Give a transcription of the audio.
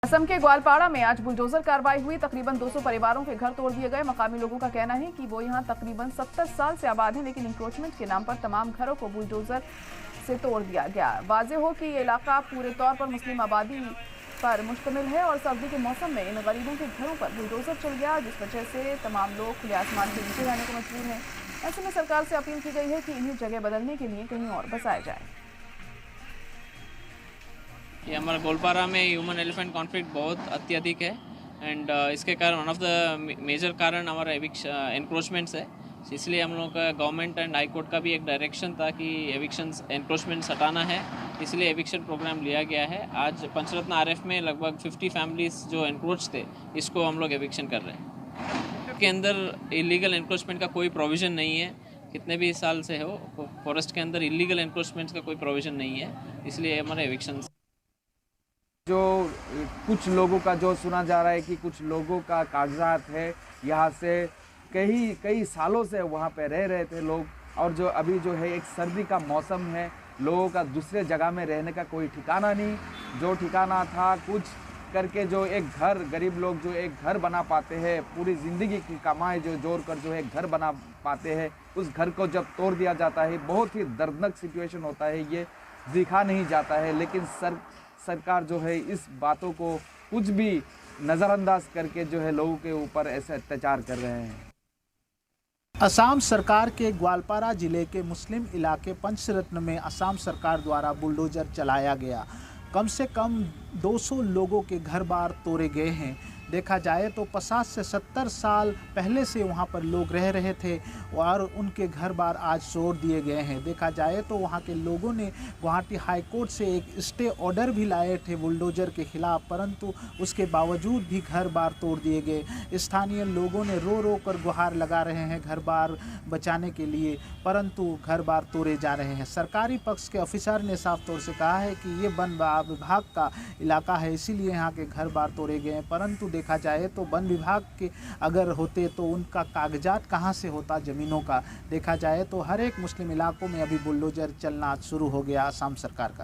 असम के ग्वालपाड़ा में आज बुलडोजर कार्रवाई हुई। तकरीबन 200 परिवारों के घर तोड़ दिए गए। मकामी लोगों का कहना है कि वो यहां तकरीबन 70 साल से आबाद हैं, लेकिन इंक्रोचमेंट के नाम पर तमाम घरों को बुलडोजर से तोड़ दिया गया। वाज़ेह हो कि ये इलाका पूरे तौर पर मुस्लिम आबादी पर मुश्तमिल है और सर्दी के मौसम में इन गरीबों के घरों पर बुलडोजर चल गया, जिस वजह से तमाम लोग खुले आसमान के नीचे रहने को मजबूर हैं। ऐसे में सरकार से अपील की गई है कि इन्हें जगह बदलने के लिए कहीं और बसाया जाए। ये हमारा गोलपारा में ह्यूमन एलिफेंट कॉन्फ्लिक्ट बहुत अत्यधिक है एंड इसके कारण वन ऑफ द मेजर कारण हमारा एनक्रोचमेंट्स है। इसलिए हम लोगों का गवर्नमेंट एंड हाई कोर्ट का भी एक डायरेक्शन था कि एविक्शंस एनक्रोचमेंट्स हटाना है, इसलिए एविक्शन प्रोग्राम लिया गया है। आज पंचरत्न आरएफ में लगभग 50 फैमिलीज जो एनक्रोच थे, इसको हम लोग एविक्शन कर रहे हैं। के अंदर इलीगल एनक्रोचमेंट का कोई प्रोविज़न नहीं है, कितने भी साल से हो फॉरेस्ट के अंदर इलीगल एनक्रोचमेंट्स का कोई प्रोविज़न नहीं है, इसलिए हमारे एविक्शन। जो कुछ लोगों का जो सुना जा रहा है कि कुछ लोगों का कागजात है, यहाँ से कई सालों से वहाँ पे रह रहे थे लोग, और जो अभी जो है एक सर्दी का मौसम है, लोगों का दूसरे जगह में रहने का कोई ठिकाना नहीं। जो ठिकाना था कुछ करके जो एक घर, गरीब लोग जो एक घर बना पाते हैं, पूरी ज़िंदगी की कमाई जो जोड़ कर जो है घर बना पाते हैं, उस घर को जब तोड़ दिया जाता है, बहुत ही दर्दनाक सिचुएशन होता है। ये दिखा नहीं जाता है, लेकिन सरकार जो है इस बातों को कुछ भी नज़रअंदाज करके जो है लोगों के ऊपर ऐसे अत्याचार कर रहे हैं। असम सरकार के ग्वालपारा जिले के मुस्लिम इलाके पंचरत्न में असम सरकार द्वारा बुलडोजर चलाया गया। कम से कम 200 लोगों के घर बार तोड़े गए हैं। देखा जाए तो 50 से 70 साल पहले से वहां पर लोग रह रहे थे और उनके घर बार आज तोड़ दिए गए हैं। देखा जाए तो वहां के लोगों ने गुवाहाटी हाई कोर्ट से एक स्टे ऑर्डर भी लाए थे बुलडोजर के खिलाफ, परंतु उसके बावजूद भी घर बार तोड़ दिए गए। स्थानीय लोगों ने रो रो कर गुहार लगा रहे हैं घर बार बचाने के लिए, परंतु घर बार तोड़े जा रहे हैं। सरकारी पक्ष के ऑफिसर ने साफ तौर से कहा है कि ये वन विभाग का इलाका है, इसीलिए यहाँ के घर बार तोड़े गए हैं। परंतु देखा जाए तो वन विभाग के अगर होते तो उनका कागजात कहाँ से होता ज़मीनों का। देखा जाए तो हर एक मुस्लिम इलाकों में अभी बुलडोजर चलना शुरू हो गया असम सरकार का।